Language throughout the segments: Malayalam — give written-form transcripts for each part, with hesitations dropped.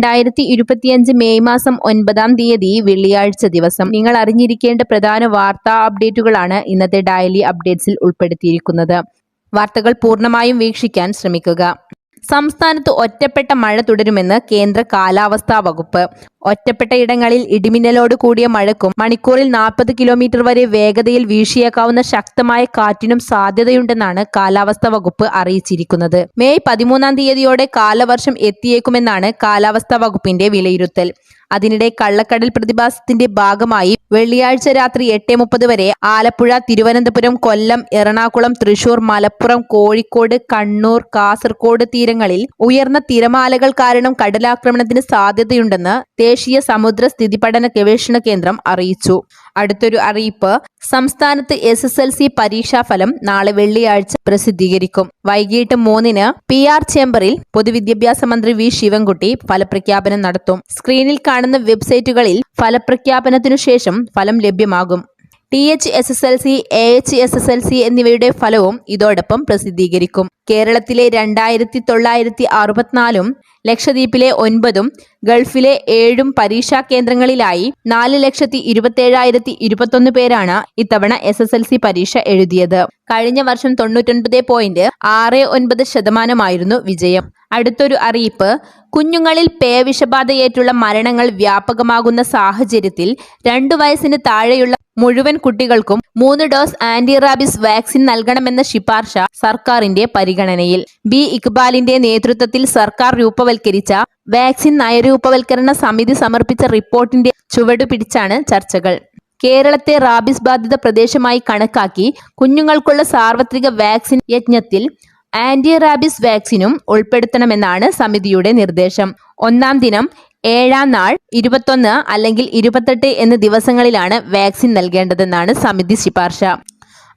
2025 മെയ് മാസം 9-ാം തീയതി വെള്ളിയാഴ്ച ദിവസം നിങ്ങൾ അറിഞ്ഞിരിക്കേണ്ട പ്രധാന വാർത്താ അപ്ഡേറ്റുകളാണ് ഇന്നത്തെ ഡെയിലി അപ്ഡേറ്റ്സിൽ ഉൾപ്പെടുത്തിയിരിക്കുന്നത്. വാർത്തകൾ പൂർണ്ണമായും വീക്ഷിക്കാൻ ശ്രമിക്കുക. സംസ്ഥാനത്ത് ഒറ്റപ്പെട്ട മഴ തുടരുമെന്ന് കേന്ദ്ര കാലാവസ്ഥാ വകുപ്പ്. ഒറ്റപ്പെട്ട ഇടങ്ങളിൽ ഇടിമിന്നലോട് കൂടിയ മഴയ്ക്കും മണിക്കൂറിൽ 40 കിലോമീറ്റർ വരെ വേഗതയിൽ വീശിയേക്കാവുന്ന ശക്തമായ കാറ്റിനും സാധ്യതയുണ്ടെന്നാണ് കാലാവസ്ഥാ വകുപ്പ് അറിയിച്ചിരിക്കുന്നത്. മെയ് 13-ാം തീയതിയോടെ കാലവർഷം എത്തിയേക്കുമെന്നാണ് കാലാവസ്ഥാ വകുപ്പിന്റെ വിലയിരുത്തൽ. അതിനിടെ കള്ളക്കടൽ പ്രതിഭാസത്തിന്റെ ഭാഗമായി വെള്ളിയാഴ്ച രാത്രി 8:30 വരെ ആലപ്പുഴ, തിരുവനന്തപുരം, കൊല്ലം, എറണാകുളം, തൃശൂർ, മലപ്പുറം, കോഴിക്കോട്, കണ്ണൂർ, കാസർഗോഡ് തീരങ്ങളിൽ ഉയർന്ന തിരമാലകൾ കാരണം കടലാക്രമണത്തിന് സാധ്യതയുണ്ടെന്ന് ദേശീയ സമുദ്ര സ്ഥിതിപഠന ഗവേഷണ കേന്ദ്രം അറിയിച്ചു. അടുത്തൊരു അറിയിപ്പ്: സംസ്ഥാനത്ത് SSLC പരീക്ഷാഫലം നാളെ വെള്ളിയാഴ്ച പ്രസിദ്ധീകരിക്കും. വൈകിട്ട് 3-ന് PR ചേംബറിൽ പൊതുവിദ്യാഭ്യാസ മന്ത്രി V. ശിവൻകുട്ടി ഫലപ്രഖ്യാപനം നടത്തും. സ്ക്രീനിൽ കാണുന്ന വെബ്സൈറ്റുകളിൽ ഫലപ്രഖ്യാപനത്തിനു ശേഷം ഫലം ലഭ്യമാകും. THSSLC, AHSSLC എന്നിവയുടെ ഫലവും ഇതോടൊപ്പം പ്രസിദ്ധീകരിക്കും. കേരളത്തിലെ 2964-ഉം ലക്ഷദ്വീപിലെ 9-ഉം ഗൾഫിലെ 7-ഉം പരീക്ഷാ കേന്ദ്രങ്ങളിലായി 4,27,021 പേരാണ് ഇത്തവണ SSLC പരീക്ഷ എഴുതിയത്. കഴിഞ്ഞ വർഷം 99.69% വിജയം. അടുത്തൊരു അറിയിപ്പ്: കുഞ്ഞുങ്ങളിൽ പേവിഷബാധയേറ്റുള്ള മരണങ്ങൾ വ്യാപകമാകുന്ന സാഹചര്യത്തിൽ 2 വയസ്സിന് താഴെയുള്ള മുഴുവൻ കുട്ടികൾക്കും 3 ഡോസ് ആന്റി റാബിസ് വാക്സിൻ നൽകണമെന്ന ശുപാർശ സർക്കാരിന്റെ പരിഗണനയിൽ. B. ഇക്ബാലിന്റെ നേതൃത്വത്തിൽ സർക്കാർ രൂപവൽക്കരിച്ച വാക്സിൻ നയരൂപവൽക്കരണ സമിതി സമർപ്പിച്ച റിപ്പോർട്ടിന്റെ ചുവടുപിടിച്ചാണ് ചർച്ചകൾ. കേരളത്തെ റാബിസ് ബാധിത പ്രദേശമായി കണക്കാക്കി കുഞ്ഞുങ്ങൾക്കുള്ള സാർവത്രിക വാക്സിൻ യജ്ഞത്തിൽ ആന്റി റാബിസ് വാക്സിനും ഉൾപ്പെടുത്തണമെന്നാണ് സമിതിയുടെ നിർദ്ദേശം. 1-ാം ദിനം, 7-ാം നാൾ, 21 അല്ലെങ്കിൽ 28 എന്നീ ദിവസങ്ങളിലാണ് വാക്സിൻ നൽകേണ്ടതെന്നാണ് സമിതി ശുപാർശ.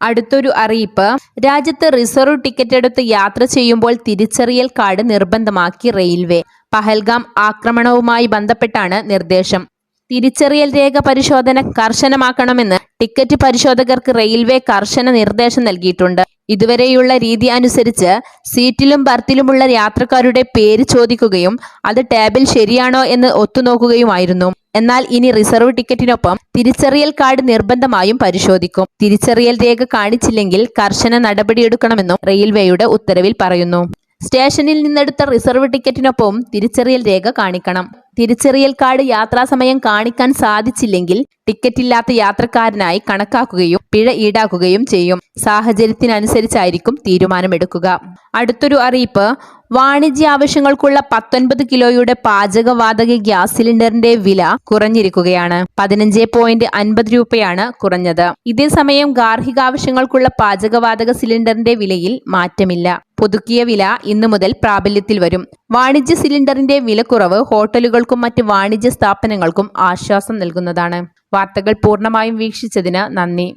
അടുത്തൊരു അറിയിപ്പ്: രാജ്യത്ത് റിസർവ് ടിക്കറ്റ് എടുത്ത് യാത്ര ചെയ്യുമ്പോൾ തിരിച്ചറിയൽ കാർഡ് നിർബന്ധമാക്കി റെയിൽവേ. പഹൽഗാം ആക്രമണവുമായി ബന്ധപ്പെട്ടാണ് നിർദ്ദേശം. തിരിച്ചറിയൽ രേഖ പരിശോധന കർശനമാക്കണമെന്ന് ടിക്കറ്റ് പരിശോധകർക്ക് റെയിൽവേ കർശന നിർദ്ദേശം നൽകിയിട്ടുണ്ട്. ഇതുവരെയുള്ള രീതി അനുസരിച്ച് സീറ്റിലും ബർത്തിലുമുള്ള യാത്രക്കാരുടെ പേര് ചോദിക്കുകയും അത് ടാബിൽ ശരിയാണോ എന്ന് ഒത്തുനോക്കുകയുമായിരുന്നു. എന്നാൽ ഇനി റിസർവ് ടിക്കറ്റിനൊപ്പം തിരിച്ചറിയൽ കാർഡ് നിർബന്ധമായും പരിശോധിക്കും. തിരിച്ചറിയൽ രേഖ കാണിച്ചില്ലെങ്കിൽ കർശന നടപടിയെടുക്കണമെന്നും റെയിൽവേയുടെ ഉത്തരവിൽ പറയുന്നു. സ്റ്റേഷനിൽ നിന്നെടുത്ത റിസർവ് ടിക്കറ്റിനൊപ്പം തിരിച്ചറിയൽ രേഖ കാണിക്കണം. തിരിച്ചറിയൽ കാർഡ് യാത്രാസമയം കാണിക്കാൻ സാധിച്ചില്ലെങ്കിൽ ടിക്കറ്റില്ലാത്ത യാത്രക്കാരനായി കണക്കാക്കുകയും പിഴ ഈടാക്കുകയും ചെയ്യും. സാഹചര്യത്തിനനുസരിച്ചായിരിക്കും തീരുമാനമെടുക്കുക. അടുത്തൊരു അറിയിപ്പ്: വാണിജ്യ ആവശ്യങ്ങൾക്കുള്ള 19 കിലോയുടെ പാചകവാതക ഗ്യാസ് സിലിണ്ടറിന്റെ വില കുറഞ്ഞിരിക്കുകയാണ്. 15.50 രൂപയാണ് കുറഞ്ഞത്. ഇതേസമയം ഗാർഹികാവശ്യങ്ങൾക്കുള്ള പാചകവാതക സിലിണ്ടറിന്റെ വിലയിൽ മാറ്റമില്ല. പുതുക്കിയ വില ഇന്നു മുതൽ പ്രാബല്യത്തിൽ വരും. വാണിജ്യ സിലിണ്ടറിന്റെ വിലക്കുറവ് ഹോട്ടലുകൾക്കും മറ്റ് വാണിജ്യ സ്ഥാപനങ്ങൾക്കും ആശ്വാസം നൽകുന്നതാണ്. വാർത്തകൾ പൂർണ്ണമായും വീക്ഷിച്ചതിന് നന്ദി.